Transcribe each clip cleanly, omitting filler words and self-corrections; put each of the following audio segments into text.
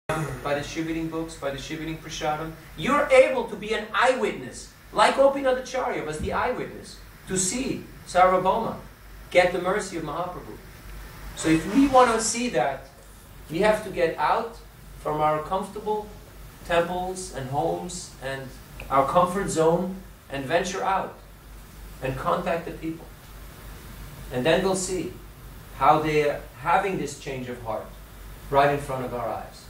by distributing books, by distributing prasadam, you're able to be an eyewitness, like Gopinathacharya was the eyewitness, to see Sarvabhauma get the mercy of Mahaprabhu. So if we want to see that, we have to get out from our comfortable temples and homes and our comfort zone and venture out and contact the people. And then we'll see how they are having this change of heart right in front of our eyes.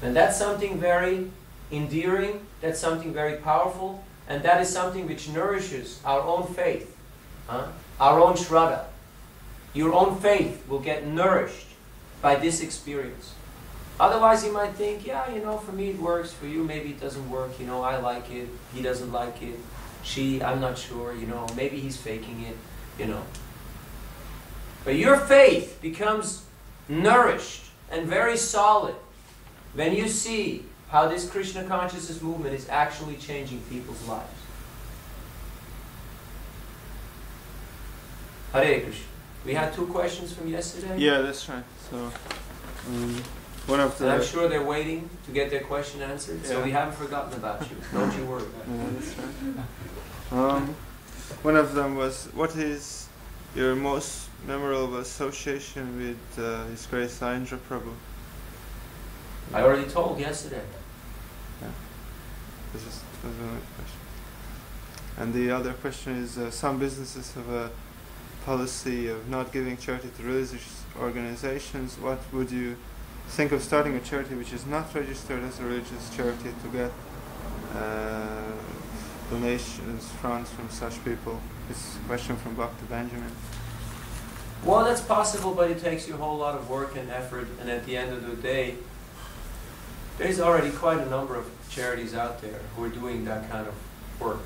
And that's something very endearing, that's something very powerful, and that is something which nourishes our own faith, our own shraddha. Your own faith will get nourished by this experience. Otherwise you might think, yeah, for me it works, for you maybe it doesn't work, I like it, he doesn't like it, I'm not sure, maybe he's faking it, But your faith becomes nourished and very solid when you see how this Krishna consciousness movement is actually changing people's lives. Hare Krishna. We had 2 questions from yesterday. Yeah, that's right. So, one of the... And I'm sure they're waiting to get their question answered, yeah. So we haven't forgotten about you. Don't you worry. Yeah, that's right. One of them was, what is your most memorable association with His Grace Indra Prabhu? I already told yesterday. Yeah. This is another question. And the other question is, some businesses have a policy of not giving charity to religious organizations. What would you think of starting a charity which is not registered as a religious charity to get donations, funds from such people? This is a question from Bhakta Benjamin. Well, that's possible, but it takes you a whole lot of work and effort, and at the end of the day, there's already quite a number of charities out there who are doing that kind of work.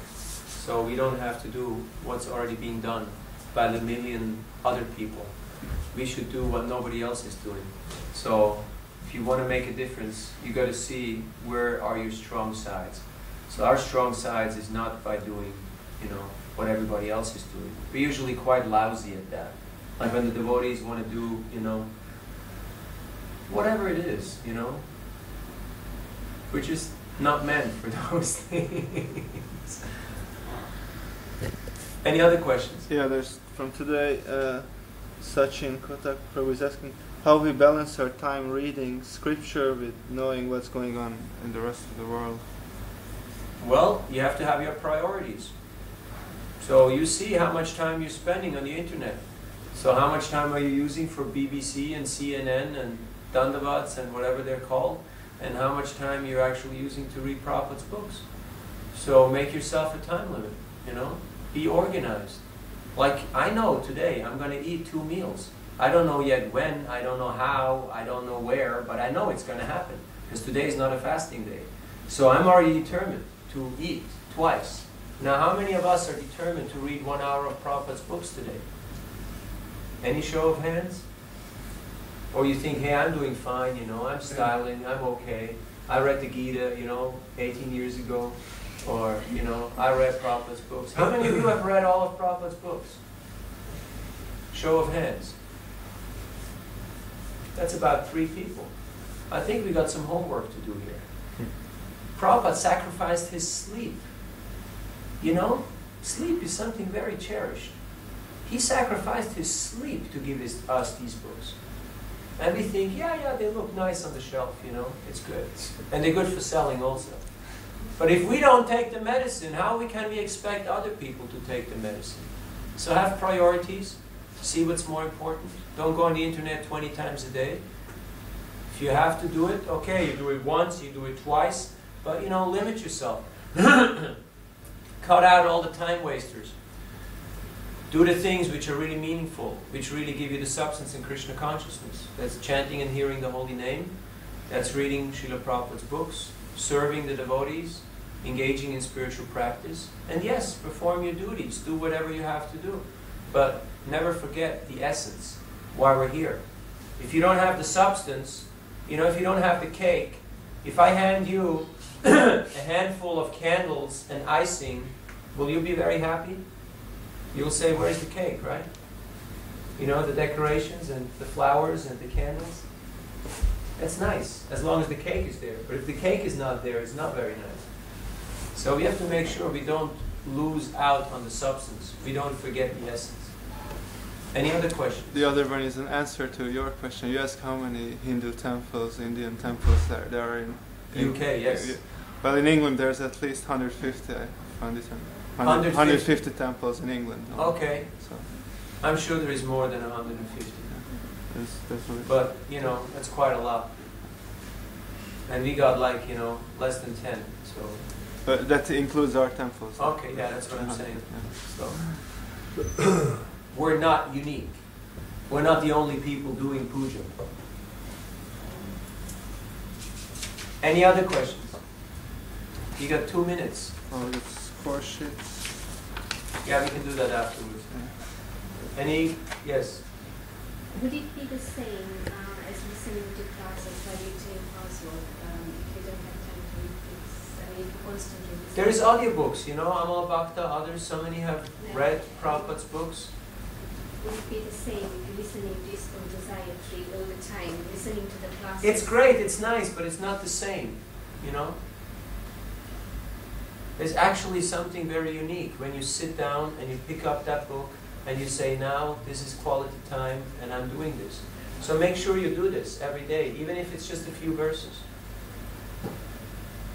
So we don't have to do what's already being done by the million other people. We should do what nobody else is doing. So if you want to make a difference, you got to see where are your strong sides. So our strong sides is not by doing, what everybody else is doing. We're usually quite lousy at that. Like when the devotees want to do, whatever it is, we're just not meant for those things. Any other questions? Yeah, there's from today, Sachin Kotak Prabhu is asking how we balance our time reading scripture with knowing what's going on in the rest of the world. Well, you have to have your priorities. So you see how much time you're spending on the internet. So how much time are you using for BBC and CNN and Dandavats and whatever they're called? And how much time you're actually using to read Prabhupada's books? So make yourself a time limit, Be organized. Like I know today I'm going to eat 2 meals. I don't know yet when, I don't know how, I don't know where, but I know it's going to happen. Because today is not a fasting day. So I'm already determined to eat twice. Now how many of us are determined to read 1 hour of Prabhupada's books today? Any show of hands? Or you think, hey, I'm doing fine, I'm styling, I'm okay. I read the Gita, 18 years ago. Or, I read Prabhupada's books. How many of you have read all of Prabhupada's books? Show of hands. That's about 3 people. I think we got some homework to do here. Prabhupada sacrificed his sleep. Sleep is something very cherished. He sacrificed his sleep to give us these books. And we think, yeah, they look nice on the shelf, it's good. And they're good for selling also. But if we don't take the medicine, how can we expect other people to take the medicine? So have priorities, see what's more important. Don't go on the internet 20 times a day. If you have to do it, okay, you do it once, you do it twice, but limit yourself. Cut out all the time wasters. Do the things which are really meaningful, which really give you the substance in Krishna consciousness. That's chanting and hearing the holy name. That's reading Srila Prabhupada's books, serving the devotees, engaging in spiritual practice. And yes, perform your duties, do whatever you have to do. But never forget the essence, why we're here. If you don't have the substance, if you don't have the cake, if I hand you a handful of candles and icing, will you be very happy? You'll say, where's the cake, right? The decorations and the flowers and the candles. That's nice, as long as the cake is there. But if the cake is not there, it's not very nice. So we have to make sure we don't lose out on the substance. We don't forget the essence. Any other questions? The other one is an answer to your question. You asked how many Hindu temples, Indian temples there are in UK, yes. Well, in England there's at least 150. I found it. 150 temples in England. Okay. So I'm sure there is more than 150. But, you know, that's quite a lot. And we got like, you know, less than 10. So. But that includes our temples. Okay, yeah, that's what I'm saying. So, we're not unique. We're not the only people doing puja. Any other questions? You got 2 minutes. Oh, it's score sheets. Yeah, we can do that afterwards. Yeah. Any? Yes. Would it be the same as listening to classes while you take housework if you don't have time to read books? I mean, constantly listening. There is audiobooks, you know, Amal Bhakta, others, so many have read Prabhupada's books. Would it be the same if you're listening to this on Desire Tree all the time, listening to the classes? It's great, it's nice, but it's not the same, you know? There's actually something very unique when you sit down and you pick up that book and you say, now this is quality time and I'm doing this. So make sure you do this every day, even if it's just a few verses.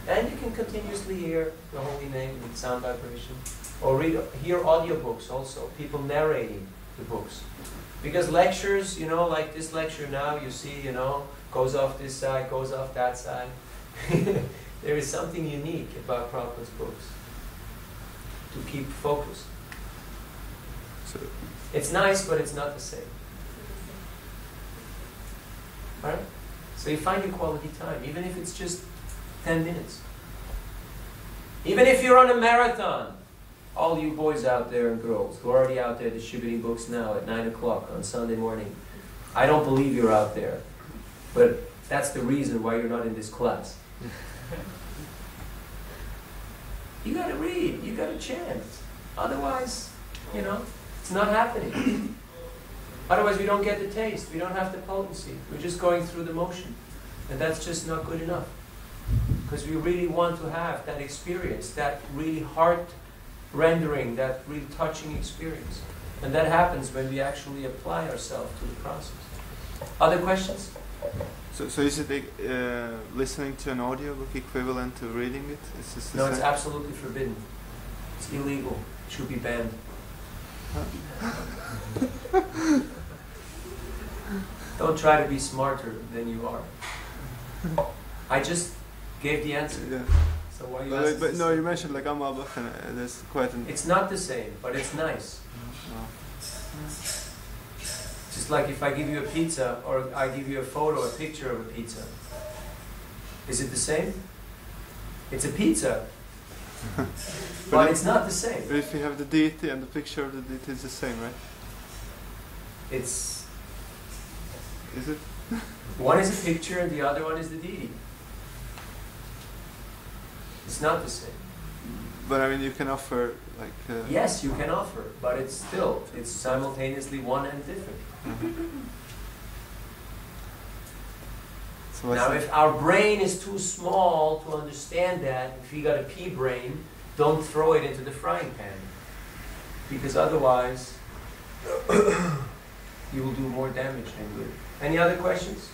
And you can continuously hear the holy name with sound vibration. Or hear audiobooks also, people narrating the books. Because lectures, you know, like this lecture now, you see, you know, goes off this side, goes off that side. There is something unique about Prabhupada's books to keep focused. So it's nice, but it's not the same. Alright? So you find your quality time, even if it's just 10 minutes. Even if you're on a marathon, all you boys out there and girls who are already out there distributing books now at 9 o'clock on Sunday morning, I don't believe you're out there, but that's the reason why you're not in this class. You gotta read, you gotta chant. Otherwise, you know, it's not happening. Otherwise we don't get the taste, we don't have the potency. We're just going through the motion. And that's just not good enough. Because we really want to have that experience, that really heart-rendering, that really touching experience. And that happens when we actually apply ourselves to the process. Other questions? So is it listening to an audiobook equivalent to reading it? No, it's absolutely forbidden. It's illegal. It should be banned. Don't try to be smarter than you are. I just gave the answer. Yeah. So why you but no, you mentioned like Amal Bhakta. That's quite an... It's not the same, but it's nice. Oh. Just like if I give you a pizza or I give you a photo, a picture of a pizza. Is it the same? It's a pizza. But it's not the same. But if you have the deity and the picture of the deity, it's the same, right? It's... Is it? One is a picture and the other one is the deity. It's not the same. But I mean, you can offer like... Yes, you can offer, but it's still, it's simultaneously one and different. So now, if our brain is too small to understand that, if you got a pea brain, don't throw it into the frying pan. Because otherwise, you will do more damage than good. Any other questions?